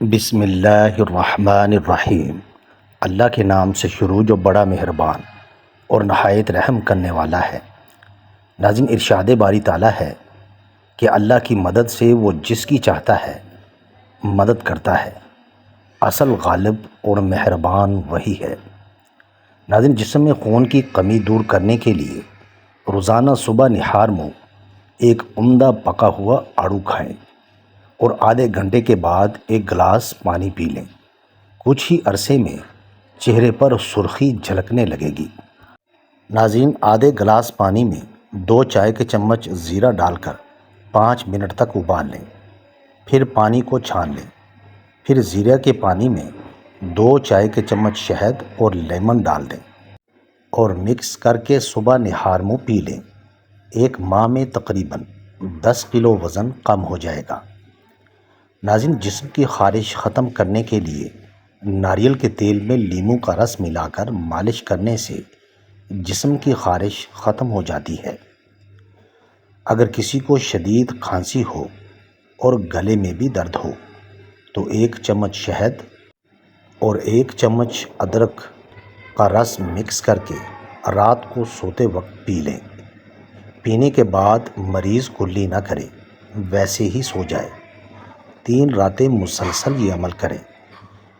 بسم اللہ الرحمن الرحیم۔ اللہ کے نام سے شروع جو بڑا مہربان اور نہایت رحم کرنے والا ہے۔ ناظرین، ارشاد باری تعالیٰ ہے کہ اللہ کی مدد سے وہ جس کی چاہتا ہے مدد کرتا ہے، اصل غالب اور مہربان وہی ہے۔ ناظرین، جسم میں خون کی کمی دور کرنے کے لیے روزانہ صبح نہار منہ ایک عمدہ پکا ہوا آڑو کھائیں اور آدھے گھنٹے کے بعد ایک گلاس پانی پی لیں۔ کچھ ہی عرصے میں چہرے پر سرخی جھلکنے لگے گی۔ ناظرین، آدھے گلاس پانی میں 2 چائے کے چمچ زیرہ ڈال کر 5 منٹ تک ابال لیں، پھر پانی کو چھان لیں۔ پھر زیرہ کے پانی میں 2 چائے کے چمچ شہد اور لیمن ڈال دیں اور مکس کر کے صبح نہار منہ پی لیں۔ 1 ماہ میں تقریباً 10 کلو وزن کم ہو جائے گا۔ ناظرین، جسم کی خارش ختم کرنے کے لیے ناریل کے تیل میں لیموں کا رس ملا کر مالش کرنے سے جسم کی خارش ختم ہو جاتی ہے۔ اگر کسی کو شدید کھانسی ہو اور گلے میں بھی درد ہو تو 1 چمچ شہد اور 1 چمچ ادرک کا رس مکس کر کے رات کو سوتے وقت پی لیں۔ پینے کے بعد مریض کلی نہ کرے، ویسے ہی سو جائے۔ 3 راتیں مسلسل یہ عمل کریں،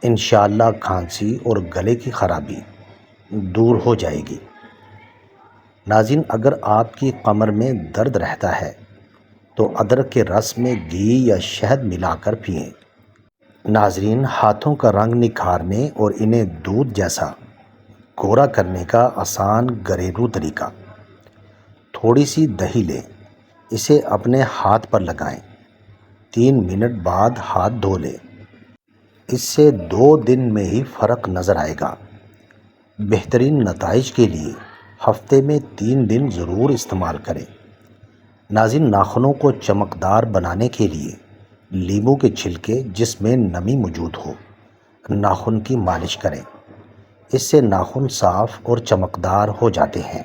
انشاءاللہ کھانسی اور گلے کی خرابی دور ہو جائے گی۔ ناظرین، اگر آپ کی کمر میں درد رہتا ہے تو ادرک کے رس میں گھی یا شہد ملا کر پئیں۔ ناظرین، ہاتھوں کا رنگ نکھارنے اور انہیں دودھ جیسا گورا کرنے کا آسان گھریلو طریقہ۔ تھوڑی سی دہی لیں، اسے اپنے ہاتھ پر لگائیں، 3 منٹ بعد ہاتھ دھو لیں۔ اس سے 2 دن میں ہی فرق نظر آئے گا۔ بہترین نتائج کے لیے ہفتے میں 3 دن ضرور استعمال کریں۔ ناظرین، ناخنوں کو چمکدار بنانے کے لیے لیموں کے چھلکے جس میں نمی موجود ہو ناخن کی مالش کریں، اس سے ناخن صاف اور چمکدار ہو جاتے ہیں۔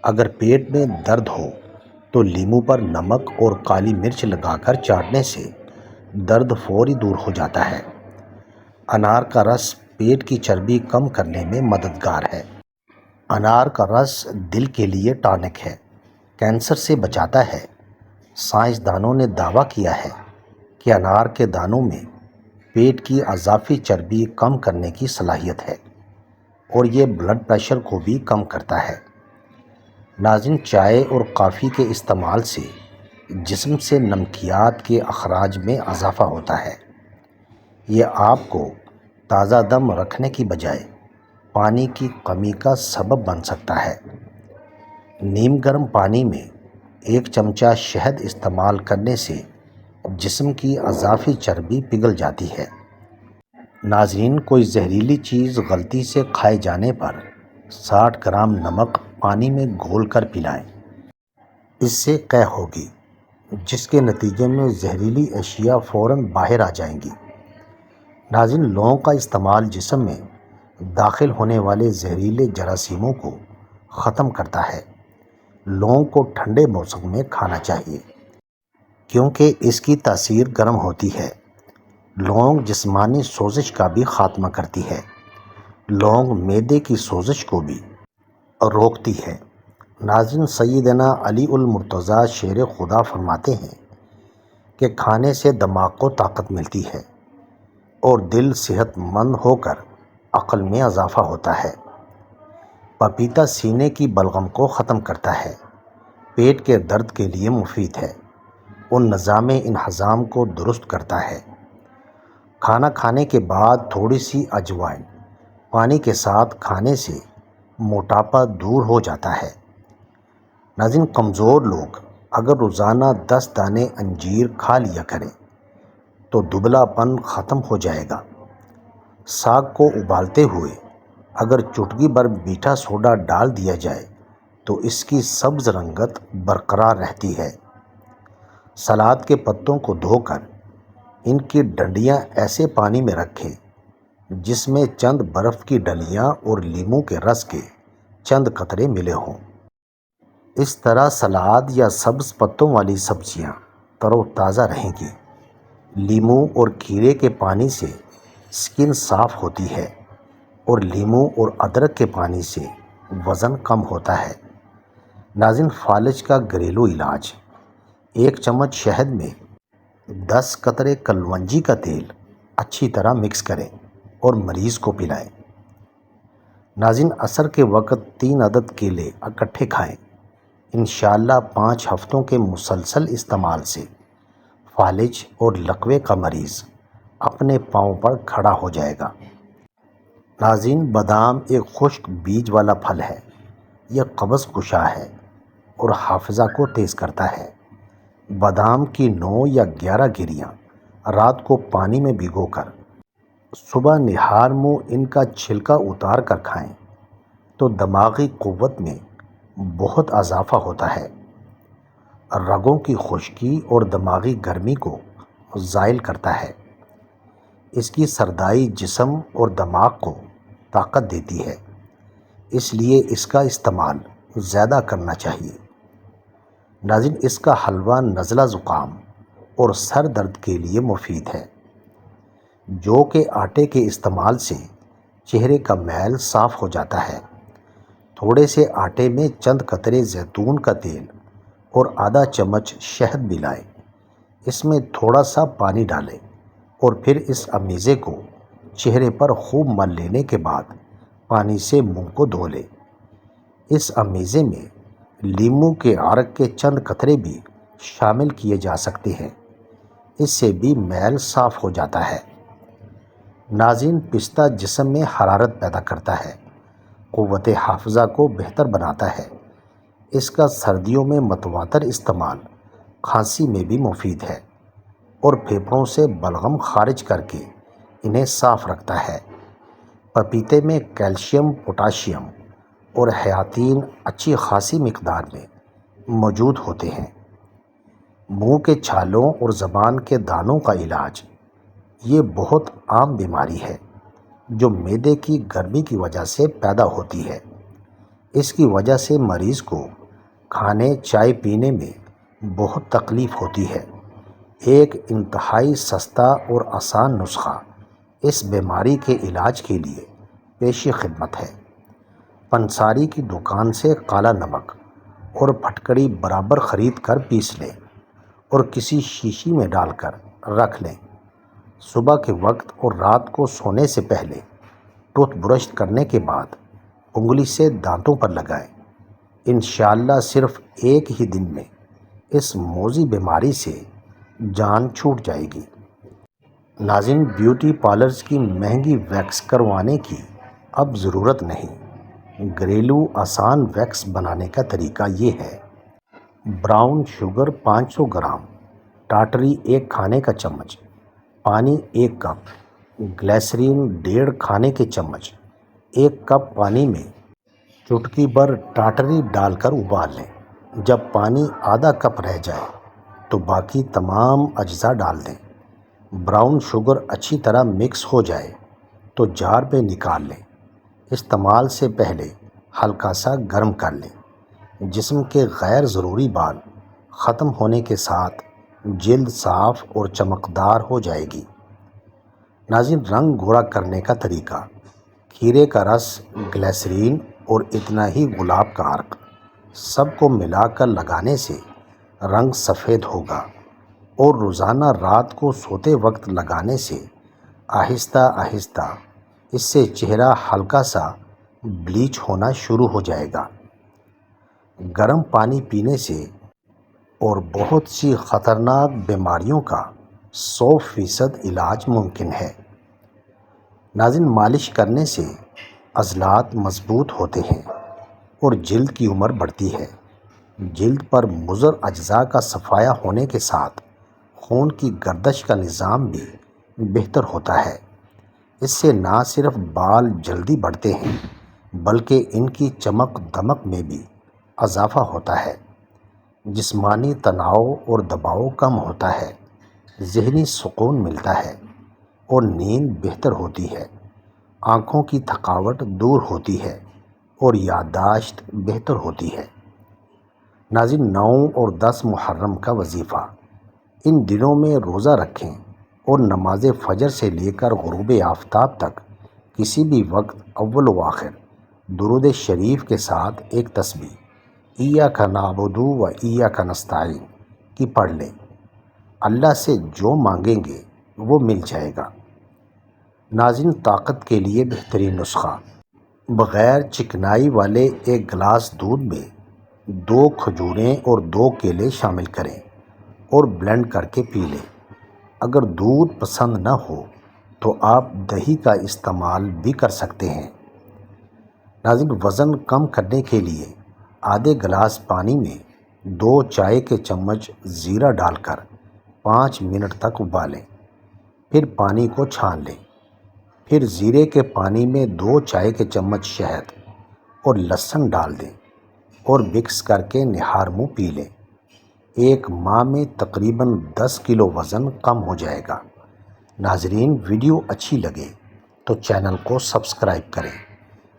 اگر پیٹ میں درد ہو تو لیموں پر نمک اور کالی مرچ لگا کر چاٹنے سے درد فوری دور ہو جاتا ہے۔ انار کا رس پیٹ کی چربی کم کرنے میں مددگار ہے۔ انار کا رس دل کے لیے ٹانک ہے، کینسر سے بچاتا ہے۔ سائنسدانوں نے دعویٰ کیا ہے کہ انار کے دانوں میں پیٹ کی اضافی چربی کم کرنے کی صلاحیت ہے اور یہ بلڈ پریشر کو بھی کم کرتا ہے۔ ناظرین، چائے اور کافی کے استعمال سے جسم سے نمکیات کے اخراج میں اضافہ ہوتا ہے۔ یہ آپ کو تازہ دم رکھنے کی بجائے پانی کی کمی کا سبب بن سکتا ہے۔ نیم گرم پانی میں 1 چمچہ شہد استعمال کرنے سے جسم کی اضافی چربی پگھل جاتی ہے۔ ناظرین، کوئی زہریلی چیز غلطی سے کھائے جانے پر 60 گرام نمک پانی میں گھول کر پلائیں۔ اس سے قے ہوگی، جس کے نتیجے میں زہریلی اشیاء فوراً باہر آ جائیں گی۔ ناظرین، لونگ کا استعمال جسم میں داخل ہونے والے زہریلے جراثیموں کو ختم کرتا ہے۔ لونگ کو ٹھنڈے موسم میں کھانا چاہیے کیونکہ اس کی تاثیر گرم ہوتی ہے۔ لونگ جسمانی سوزش کا بھی خاتمہ کرتی ہے۔ لونگ معدے کی سوزش کو بھی روکتی ہے۔ ناظرین، سیدنا علی المرتضیٰ شیر خدا فرماتے ہیں کہ کھانے سے دماغ کو طاقت ملتی ہے اور دل صحت مند ہو کر عقل میں اضافہ ہوتا ہے۔ پپیتا سینے کی بلغم کو ختم کرتا ہے، پیٹ کے درد کے لیے مفید ہے اور نظام انہضام کو درست کرتا ہے۔ کھانا کھانے کے بعد تھوڑی سی اجوائن پانی کے ساتھ کھانے سے موٹاپا دور ہو جاتا ہے۔ ناظرین، کمزور لوگ اگر روزانہ 10 دانے انجیر کھا لیا کریں تو دبلا پن ختم ہو جائے گا۔ ساگ کو ابالتے ہوئے اگر چٹکی بھر میٹھا سوڈا ڈال دیا جائے تو اس کی سبز رنگت برقرار رہتی ہے۔ سلاد کے پتوں کو دھو کر ان کی ڈنڈیاں ایسے پانی میں رکھیں جس میں چند برف کی ڈلیاں اور لیموں کے رس کے چند قطرے ملے ہوں۔ اس طرح سلاد یا سبز پتوں والی سبزیاں تر و تازہ رہیں گی۔ لیموں اور کھیرے کے پانی سے سکن صاف ہوتی ہے اور لیموں اور ادرک کے پانی سے وزن کم ہوتا ہے۔ ناظرین، فالج کا گھریلو علاج: 1 چمچ شہد میں 10 قطرے کلونجی کا تیل اچھی طرح مکس کریں اور مریض کو پلائیں۔ ناظرین، عصر کے وقت 3 عدد کیلے اکٹھے کھائیں۔ انشاءاللہ 5 ہفتوں کے مسلسل استعمال سے فالج اور لقوے کا مریض اپنے پاؤں پر کھڑا ہو جائے گا۔ ناظرین، بادام ایک خشک بیج والا پھل ہے۔ یہ قبض کشا ہے اور حافظہ کو تیز کرتا ہے۔ بادام کی 9 یا 11 گریاں رات کو پانی میں بھگو کر صبح نہار منہ ان کا چھلکا اتار کر کھائیں تو دماغی قوت میں بہت اضافہ ہوتا ہے، رگوں کی خشکی اور دماغی گرمی کو زائل کرتا ہے۔ اس کی سردائی جسم اور دماغ کو طاقت دیتی ہے، اس لیے اس کا استعمال زیادہ کرنا چاہیے۔ ناظرین، اس کا حلوہ نزلہ زکام اور سر درد کے لیے مفید ہے۔ جو کہ آٹے کے استعمال سے چہرے کا میل صاف ہو جاتا ہے۔ تھوڑے سے آٹے میں چند قطرے زیتون کا تیل اور آدھا چمچ شہد ملائیں۔ اس میں تھوڑا سا پانی ڈالیں اور پھر اس امیزے کو چہرے پر خوب مل لینے کے بعد پانی سے منہ کو دھو لیں۔ اس امیزے میں لیموں کے عرق کے چند قطرے بھی شامل کیے جا سکتے ہیں، اس سے بھی میل صاف ہو جاتا ہے۔ ناظرین، پستہ جسم میں حرارت پیدا کرتا ہے، قوت حافظہ کو بہتر بناتا ہے۔ اس کا سردیوں میں متواتر استعمال کھانسی میں بھی مفید ہے اور پھیپھڑوں سے بلغم خارج کر کے انہیں صاف رکھتا ہے۔ پپیتے میں کیلشیم، پوٹاشیم اور حیاتین اچھی خاصی مقدار میں موجود ہوتے ہیں۔ منہ کے چھالوں اور زبان کے دانوں کا علاج: یہ بہت عام بیماری ہے جو معدے کی گرمی کی وجہ سے پیدا ہوتی ہے۔ اس کی وجہ سے مریض کو کھانے چائے پینے میں بہت تکلیف ہوتی ہے۔ ایک انتہائی سستا اور آسان نسخہ اس بیماری کے علاج کے لیے پیش خدمت ہے۔ پنساری کی دکان سے کالا نمک اور پھٹکڑی برابر خرید کر پیس لیں اور کسی شیشی میں ڈال کر رکھ لیں۔ صبح کے وقت اور رات کو سونے سے پہلے ٹوتھ برش کرنے کے بعد انگلی سے دانتوں پر لگائیں۔ انشاءاللہ صرف ایک ہی دن میں اس موذی بیماری سے جان چھوٹ جائے گی۔ ناظرین، بیوٹی پارلرز کی مہنگی ویکس کروانے کی اب ضرورت نہیں۔ گھریلو آسان ویکس بنانے کا طریقہ یہ ہے: براؤن شوگر 500 گرام، ٹاٹری 1 کھانے کا چمچ، پانی 1 کپ، گلیسرین 1.5 کھانے کے چمچ۔ 1 کپ پانی میں چٹکی بھر ٹاٹری ڈال کر ابال لیں۔ جب پانی آدھا کپ رہ جائے تو باقی تمام اجزاء ڈال دیں۔ براؤن شوگر اچھی طرح مکس ہو جائے تو جار میں نکال لیں۔ استعمال سے پہلے ہلکا سا گرم کر لیں۔ جسم کے غیر ضروری بال ختم ہونے کے ساتھ جلد صاف اور چمکدار ہو جائے گی۔ ناظرین، رنگ گوڑا کرنے کا طریقہ: کھیرے کا رس، گلیسرین اور اتنا ہی گلاب کا عرق سب کو ملا کر لگانے سے رنگ سفید ہوگا اور روزانہ رات کو سوتے وقت لگانے سے آہستہ آہستہ اس سے چہرہ ہلکا سا بلیچ ہونا شروع ہو جائے گا۔ گرم پانی پینے سے اور بہت سی خطرناک بیماریوں کا 100% علاج ممکن ہے۔ ناظرین، مالش کرنے سے عضلات مضبوط ہوتے ہیں اور جلد کی عمر بڑھتی ہے۔ جلد پر مضر اجزاء کا صفایا ہونے کے ساتھ خون کی گردش کا نظام بھی بہتر ہوتا ہے۔ اس سے نہ صرف بال جلدی بڑھتے ہیں بلکہ ان کی چمک دمک میں بھی اضافہ ہوتا ہے۔ جسمانی تناؤ اور دباؤ کم ہوتا ہے، ذہنی سکون ملتا ہے اور نیند بہتر ہوتی ہے۔ آنکھوں کی تھکاوٹ دور ہوتی ہے اور یادداشت بہتر ہوتی ہے۔ ناظرین، 9 اور 10 محرم کا وظیفہ: ان دنوں میں روزہ رکھیں اور نماز فجر سے لے کر غروب آفتاب تک کسی بھی وقت اول و آخر درود شریف کے ساتھ ایک تسبیح ایاک نعبد و ایاک نستعین کی پڑھ لیں۔ اللہ سے جو مانگیں گے وہ مل جائے گا۔ ناظرین، طاقت کے لیے بہترین نسخہ: بغیر چکنائی والے ایک گلاس دودھ میں 2 کھجوریں اور 2 کیلے شامل کریں اور بلینڈ کر کے پی لیں۔ اگر دودھ پسند نہ ہو تو آپ دہی کا استعمال بھی کر سکتے ہیں۔ ناظرین، وزن کم کرنے کے لیے آدھے گلاس پانی میں 2 چائے کے چمچ زیرہ ڈال کر 5 منٹ تک ابالیں، پھر پانی کو چھان لیں۔ پھر زیرے کے پانی میں 2 چائے کے چمچ شہد اور لہسن ڈال دیں اور مکس کر کے نہار منہ پی لیں۔ 1 ماہ میں تقریباً 10 کلو وزن کم ہو جائے گا۔ ناظرین، ویڈیو اچھی لگے تو چینل کو سبسکرائب کریں،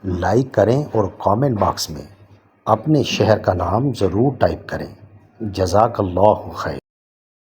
لائک کریں اور کامنٹ باکس میں اپنے شہر کا نام ضرور ٹائپ کریں۔ جزاک اللہ خیر۔